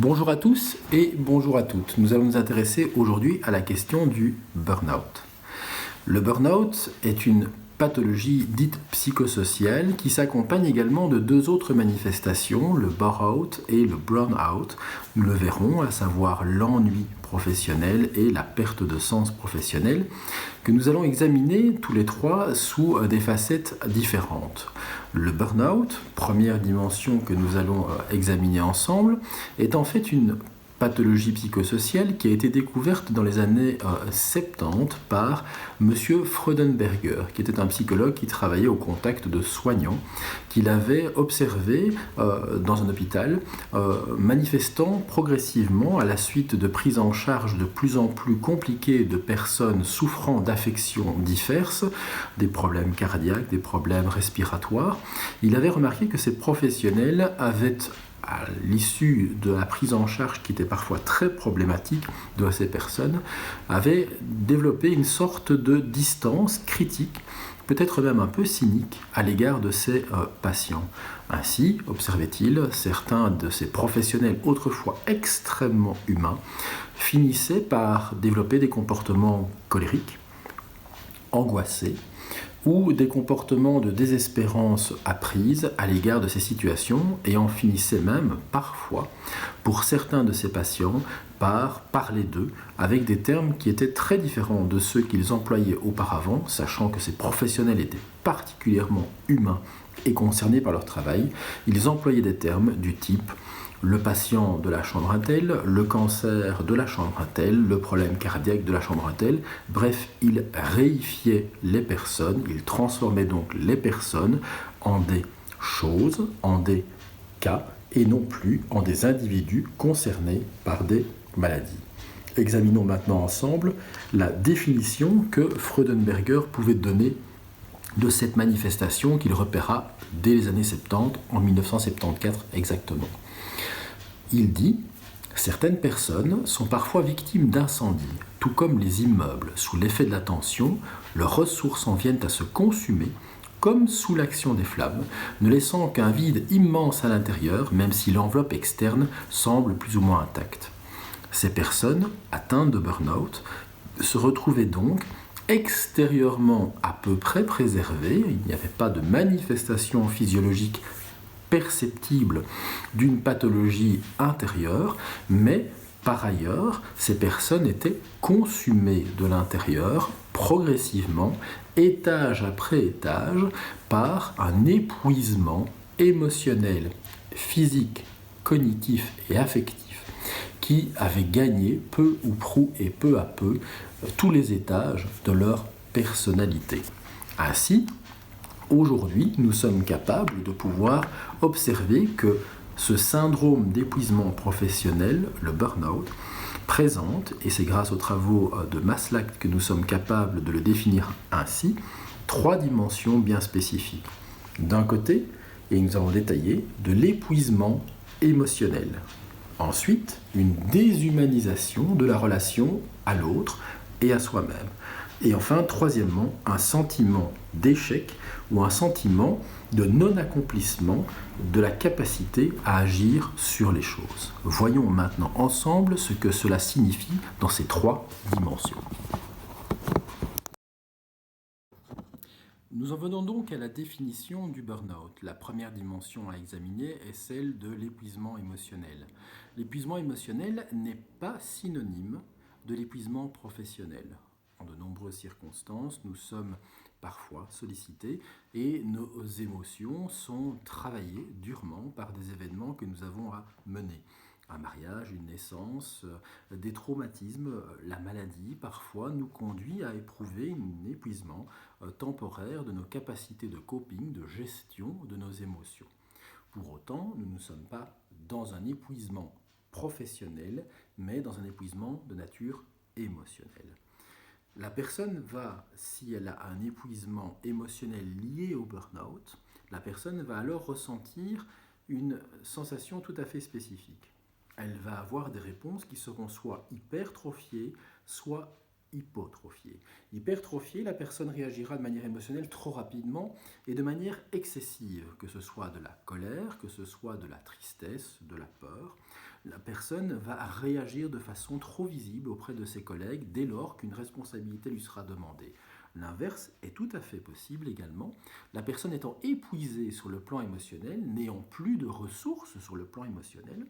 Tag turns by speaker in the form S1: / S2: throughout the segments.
S1: Bonjour à tous et bonjour à toutes. Nous allons nous intéresser aujourd'hui à la question du burn-out. Le burn-out est une pathologie dite psychosociale qui s'accompagne également de deux autres manifestations, le bore-out et le burn-out. Nous le verrons, à savoir l'ennui professionnel et la perte de sens professionnel, que nous allons examiner tous les trois sous des facettes différentes. Le burn-out, première dimension que nous allons examiner ensemble, est en fait une pathologie psychosociale qui a été découverte dans les années 70 par M. Freudenberger, qui était un psychologue qui travaillait au contact de soignants, qu'il avait observé dans un hôpital, manifestant progressivement à la suite de prises en charge de plus en plus compliquées de personnes souffrant d'affections diverses, des problèmes cardiaques, des problèmes respiratoires. Il avait remarqué que ces professionnels avaient, à l'issue de la prise en charge qui était parfois très problématique de ces personnes, avait développé une sorte de distance critique, peut-être même un peu cynique, à l'égard de ces patients. Ainsi, observait-il, certains de ces professionnels autrefois extrêmement humains finissaient par développer des comportements colériques, angoissés, ou des comportements de désespérance apprise à l'égard de ces situations et en finissaient même parfois, pour certains de ces patients, par parler d'eux avec des termes qui étaient très différents de ceux qu'ils employaient auparavant, sachant que ces professionnels étaient particulièrement humains et concernés par leur travail. Ils employaient des termes du type le patient de la chambre un tel, le cancer de la chambre un tel, le problème cardiaque de la chambre un tel. Bref, il réifiait les personnes, il transformait donc les personnes en des choses, en des cas, et non plus en des individus concernés par des maladies. Examinons maintenant ensemble la définition que Freudenberger pouvait donner de cette manifestation qu'il repéra dès les années 70, en 1974 exactement. Il dit « Certaines personnes sont parfois victimes d'incendies, tout comme les immeubles. Sous l'effet de la tension, leurs ressources en viennent à se consumer, comme sous l'action des flammes, ne laissant qu'un vide immense à l'intérieur, même si l'enveloppe externe semble plus ou moins intacte. Ces personnes, atteintes de burn-out, se retrouvaient donc extérieurement à peu près préservées, il n'y avait pas de manifestation physiologique perceptible d'une pathologie intérieure, mais par ailleurs, ces personnes étaient consumées de l'intérieur progressivement, étage après étage, par un épuisement émotionnel, physique, cognitif et affectif qui avait gagné peu ou prou et peu à peu tous les étages de leur personnalité. Ainsi, aujourd'hui, nous sommes capables de pouvoir observer que ce syndrome d'épuisement professionnel, le burn-out, présente, et c'est grâce aux travaux de Maslach que nous sommes capables de le définir ainsi, trois dimensions bien spécifiques. D'un côté, et nous avons détaillé, de l'épuisement émotionnel. Ensuite, une déshumanisation de la relation à l'autre et à soi-même. Et enfin, troisièmement, un sentiment d'échec ou un sentiment de non-accomplissement de la capacité à agir sur les choses. Voyons maintenant ensemble ce que cela signifie dans ces trois dimensions. Nous en venons donc à la définition du burn-out. La première dimension à examiner est celle de l'épuisement émotionnel. L'épuisement émotionnel n'est pas synonyme de l'épuisement professionnel. En de nombreuses circonstances, nous sommes parfois sollicités et nos émotions sont travaillées durement par des événements que nous avons à mener. Un mariage, une naissance, des traumatismes, la maladie, parfois nous conduit à éprouver un épuisement temporaire de nos capacités de coping, de gestion de nos émotions. Pour autant, nous ne sommes pas dans un épuisement professionnel, mais dans un épuisement de nature émotionnelle. La personne va, si elle a un épuisement émotionnel lié au burn-out, la personne va alors ressentir une sensation tout à fait spécifique. Elle va avoir des réponses qui seront soit hypertrophiées, soit hypotrophiée. Hypertrophiée, la personne réagira de manière émotionnelle trop rapidement et de manière excessive, que ce soit de la colère, que ce soit de la tristesse, de la peur. La personne va réagir de façon trop visible auprès de ses collègues dès lors qu'une responsabilité lui sera demandée. L'inverse est tout à fait possible également. La personne étant épuisée sur le plan émotionnel, n'ayant plus de ressources sur le plan émotionnel,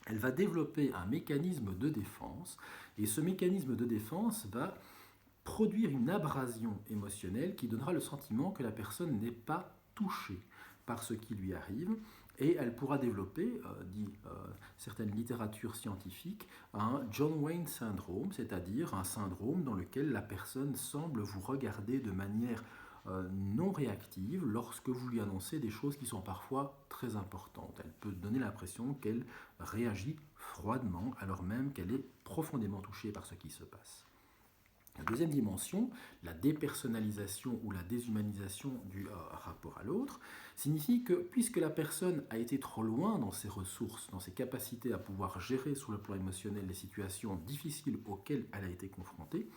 S1: elle va développer un mécanisme de défense, et ce mécanisme de défense va produire une abrasion émotionnelle qui donnera le sentiment que la personne n'est pas touchée par ce qui lui arrive, et elle pourra développer, certaines littératures scientifiques, un John Wayne syndrome, c'est-à-dire un syndrome dans lequel la personne semble vous regarder de manière non réactive lorsque vous lui annoncez des choses qui sont parfois très importantes. Elle peut donner l'impression qu'elle réagit froidement alors même qu'elle est profondément touchée par ce qui se passe. La deuxième dimension, la dépersonnalisation ou la déshumanisation du rapport à l'autre, signifie que puisque la personne a été trop loin dans ses ressources, dans ses capacités à pouvoir gérer sur le plan émotionnel les situations difficiles auxquelles elle a été confrontée,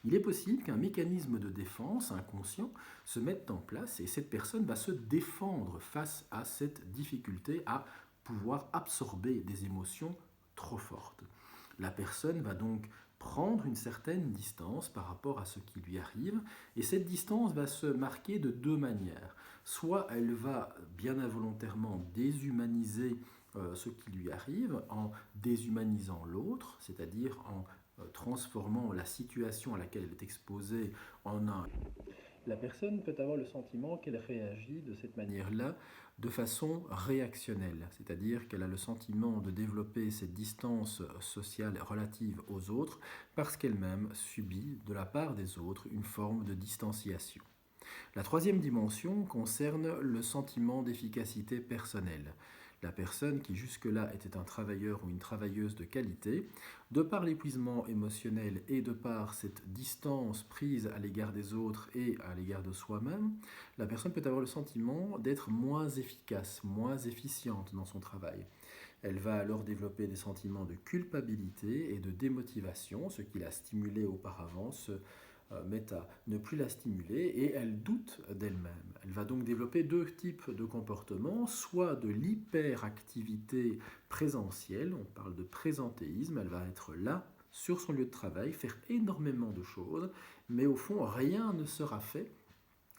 S1: il est possible qu'un mécanisme de défense inconscient se mette en place et cette personne va se défendre face à cette difficulté à pouvoir absorber des émotions trop fortes. La personne va donc prendre une certaine distance par rapport à ce qui lui arrive, et cette distance va se marquer de deux manières. Soit elle va bien involontairement déshumaniser ce qui lui arrive en déshumanisant l'autre, c'est-à-dire en transformant la situation à laquelle elle est exposée en un... La personne peut avoir le sentiment qu'elle réagit de cette manière-là de façon réactionnelle, c'est-à-dire qu'elle a le sentiment de développer cette distance sociale relative aux autres parce qu'elle-même subit de la part des autres une forme de distanciation. La troisième dimension concerne le sentiment d'efficacité personnelle. La personne qui jusque-là était un travailleur ou une travailleuse de qualité, de par l'épuisement émotionnel et de par cette distance prise à l'égard des autres et à l'égard de soi-même, la personne peut avoir le sentiment d'être moins efficace, moins efficiente dans son travail. Elle va alors développer des sentiments de culpabilité et de démotivation, ce qui l'a stimulé auparavant met à ne plus la stimuler et elle doute d'elle-même. Elle va donc développer deux types de comportements, soit de l'hyperactivité présentielle, on parle de présentéisme, elle va être là sur son lieu de travail, faire énormément de choses, mais au fond rien ne sera fait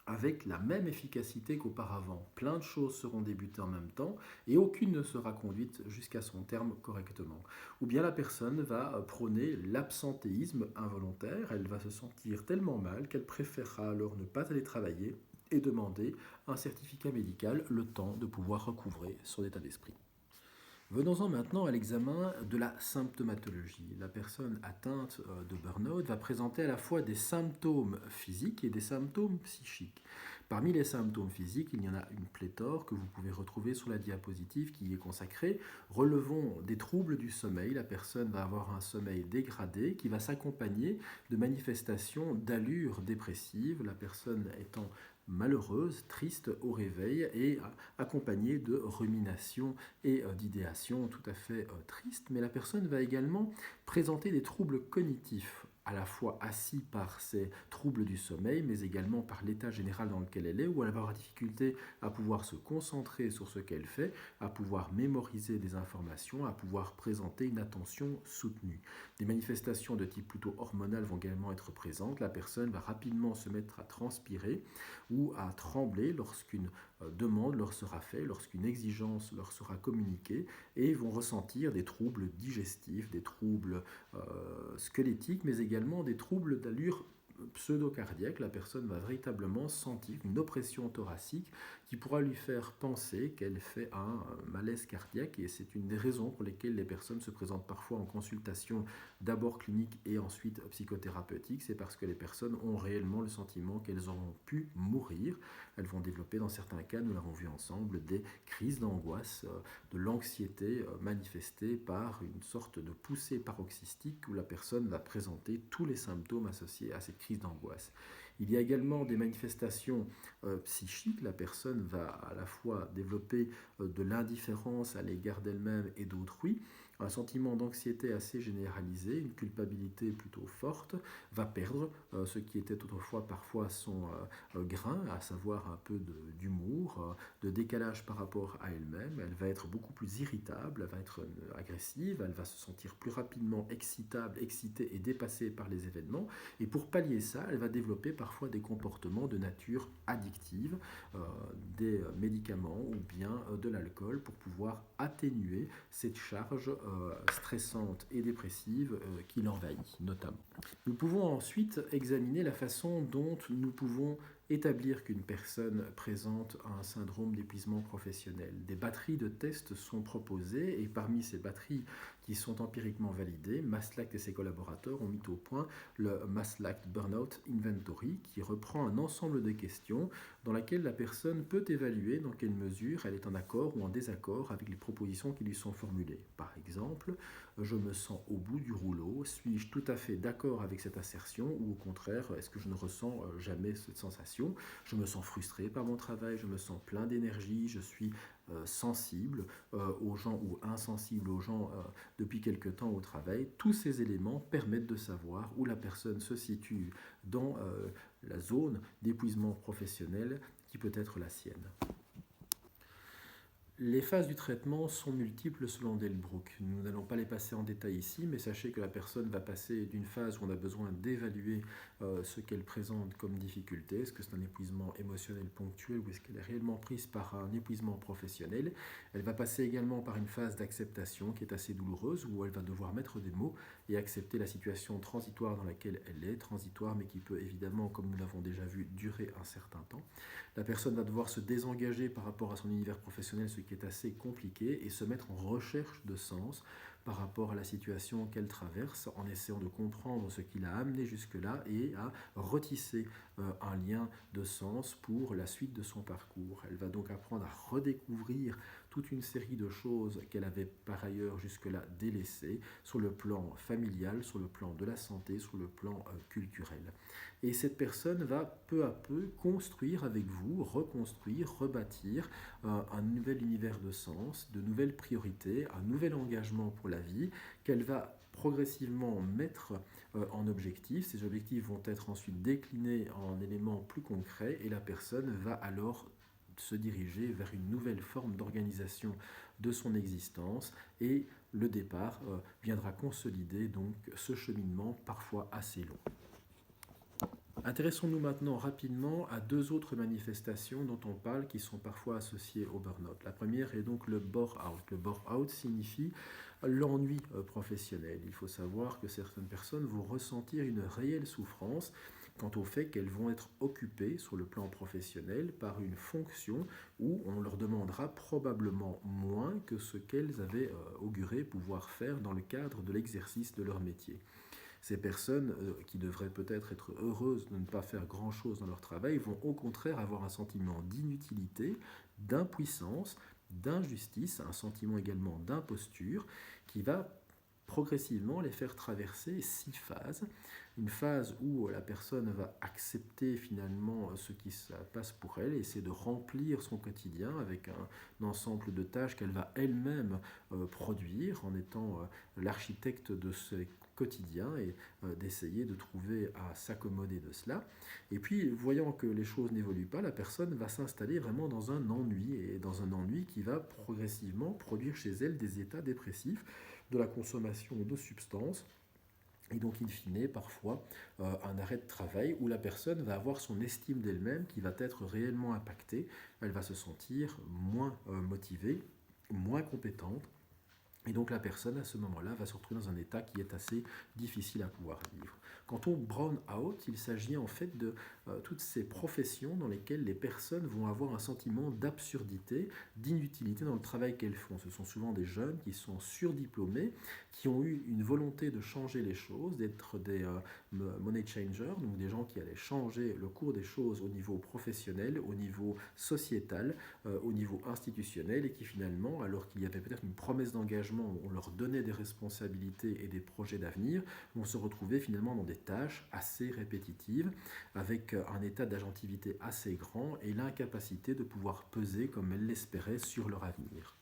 S1: avec la même efficacité qu'auparavant. Plein de choses seront débutées en même temps et aucune ne sera conduite jusqu'à son terme correctement. Ou bien la personne va prôner l'absentéisme involontaire, elle va se sentir tellement mal qu'elle préférera alors ne pas aller travailler et demander un certificat médical le temps de pouvoir recouvrer son état d'esprit. Venons-en maintenant à l'examen de la symptomatologie. La personne atteinte de burn-out va présenter à la fois des symptômes physiques et des symptômes psychiques. Parmi les symptômes physiques, il y en a une pléthore que vous pouvez retrouver sur la diapositive qui y est consacrée. Relevons des troubles du sommeil. La personne va avoir un sommeil dégradé qui va s'accompagner de manifestations d'allure dépressive, la personne étant malheureuse, triste au réveil et accompagnée de ruminations et d'idéations tout à fait tristes. Mais la personne va également présenter des troubles cognitifs, à la fois assis par ces troubles du sommeil, mais également par l'état général dans lequel elle est, où elle va avoir difficulté à pouvoir se concentrer sur ce qu'elle fait, à pouvoir mémoriser des informations, à pouvoir présenter une attention soutenue. Des manifestations de type plutôt hormonal vont également être présentes. La personne va rapidement se mettre à transpirer ou à trembler lorsqu'une demande leur sera faite, lorsqu'une exigence leur sera communiquée, et vont ressentir des troubles digestifs, des troubles squelettiques, mais également des troubles d'allure pseudo-cardiaque. La personne va véritablement sentir une oppression thoracique qui pourra lui faire penser qu'elle fait un malaise cardiaque, et c'est une des raisons pour lesquelles les personnes se présentent parfois en consultation d'abord clinique et ensuite psychothérapeutique. C'est parce que les personnes ont réellement le sentiment qu'elles auront pu mourir. Elles vont développer dans certains cas, nous l'avons vu ensemble, des crises d'angoisse, de l'anxiété manifestée par une sorte de poussée paroxystique où la personne va présenter tous les symptômes associés à cette crise d'angoisse. Il y a également des manifestations psychiques. La personne va à la fois développer de l'indifférence à l'égard d'elle-même et d'autrui, un sentiment d'anxiété assez généralisé, une culpabilité plutôt forte, va perdre ce qui était autrefois parfois son grain, à savoir un peu d'humour, de décalage par rapport à elle-même. Elle va être beaucoup plus irritable, elle va être agressive, elle va se sentir plus rapidement excitable, excitée et dépassée par les événements. Et pour pallier ça, elle va développer parfois des comportements de nature addictive, des médicaments ou bien de l'alcool pour pouvoir atténuer cette charge stressante et dépressive qui l'envahit notamment. Nous pouvons ensuite examiner la façon dont nous pouvons établir qu'une personne présente un syndrome d'épuisement professionnel. Des batteries de tests sont proposées et parmi ces batteries qui sont empiriquement validées, Maslach et ses collaborateurs ont mis au point le Maslach Burnout Inventory qui reprend un ensemble de questions dans laquelle la personne peut évaluer dans quelle mesure elle est en accord ou en désaccord avec les propositions qui lui sont formulées. Par exemple, je me sens au bout du rouleau, suis-je tout à fait d'accord avec cette assertion ou au contraire, est-ce que je ne ressens jamais cette sensation? Je me sens frustré par mon travail, je me sens plein d'énergie, je suis sensible aux gens ou insensible aux gens depuis quelque temps au travail. Tous ces éléments permettent de savoir où la personne se situe dans la zone d'épuisement professionnel qui peut être la sienne. Les phases du traitement sont multiples selon Delbruck. Nous n'allons pas les passer en détail ici, mais sachez que la personne va passer d'une phase où on a besoin d'évaluer ce qu'elle présente comme difficulté. Est-ce que c'est un épuisement émotionnel ponctuel ou est-ce qu'elle est réellement prise par un épuisement professionnel? Elle va passer également par une phase d'acceptation qui est assez douloureuse où elle va devoir mettre des mots et accepter la situation transitoire dans laquelle elle est, transitoire mais qui peut évidemment, comme nous l'avons déjà vu, durer un certain temps. La personne va devoir se désengager par rapport à son univers professionnel, ce qui est assez compliqué, et se mettre en recherche de sens par rapport à la situation qu'elle traverse, en essayant de comprendre ce qui l'a amené jusque-là et à retisser un lien de sens pour la suite de son parcours. Elle va donc apprendre à redécouvrir toute une série de choses qu'elle avait par ailleurs jusque-là délaissées sur le plan familial, sur le plan de la santé, sur le plan culturel. Et cette personne va peu à peu construire avec vous, reconstruire, rebâtir un nouvel univers de sens, de nouvelles priorités, un nouvel engagement pour la vie qu'elle va progressivement mettre en objectifs. Ces objectifs vont être ensuite déclinés en éléments plus concrets et la personne va alors se diriger vers une nouvelle forme d'organisation de son existence et le départ viendra consolider donc ce cheminement parfois assez long. Intéressons-nous maintenant rapidement à deux autres manifestations dont on parle qui sont parfois associées au burn-out. La première est donc le bore-out. Le bore-out signifie l'ennui professionnel. Il faut savoir que certaines personnes vont ressentir une réelle souffrance quant au fait qu'elles vont être occupées sur le plan professionnel par une fonction où on leur demandera probablement moins que ce qu'elles avaient auguré pouvoir faire dans le cadre de l'exercice de leur métier. Ces personnes qui devraient peut-être être heureuses de ne pas faire grand-chose dans leur travail vont au contraire avoir un sentiment d'inutilité, d'impuissance, d'injustice, un sentiment également d'imposture qui va progressivement les faire traverser 6 phases. Une phase où la personne va accepter finalement ce qui se passe pour elle et essayer de remplir son quotidien avec un ensemble de tâches qu'elle va elle-même produire en étant l'architecte de ce quotidien et d'essayer de trouver à s'accommoder de cela. Et puis, voyant que les choses n'évoluent pas, la personne va s'installer vraiment dans un ennui, et dans un ennui qui va progressivement produire chez elle des états dépressifs, de la consommation de substances, et donc, in fine, parfois, un arrêt de travail où la personne va avoir son estime d'elle-même qui va être réellement impactée. Elle va se sentir moins motivée, moins compétente. Et donc la personne, à ce moment-là, va se retrouver dans un état qui est assez difficile à pouvoir vivre. Quant au burn-out, il s'agit en fait de toutes ces professions dans lesquelles les personnes vont avoir un sentiment d'absurdité, d'inutilité dans le travail qu'elles font. Ce sont souvent des jeunes qui sont surdiplômés, qui ont eu une volonté de changer les choses, d'être des money changers, donc des gens qui allaient changer le cours des choses au niveau professionnel, au niveau sociétal, au niveau institutionnel, et qui finalement, alors qu'il y avait peut-être une promesse d'engagement, on leur donnait des responsabilités et des projets d'avenir, vont se retrouver finalement dans des tâches assez répétitives, avec un état d'agentivité assez grand et l'incapacité de pouvoir peser comme elles l'espéraient sur leur avenir.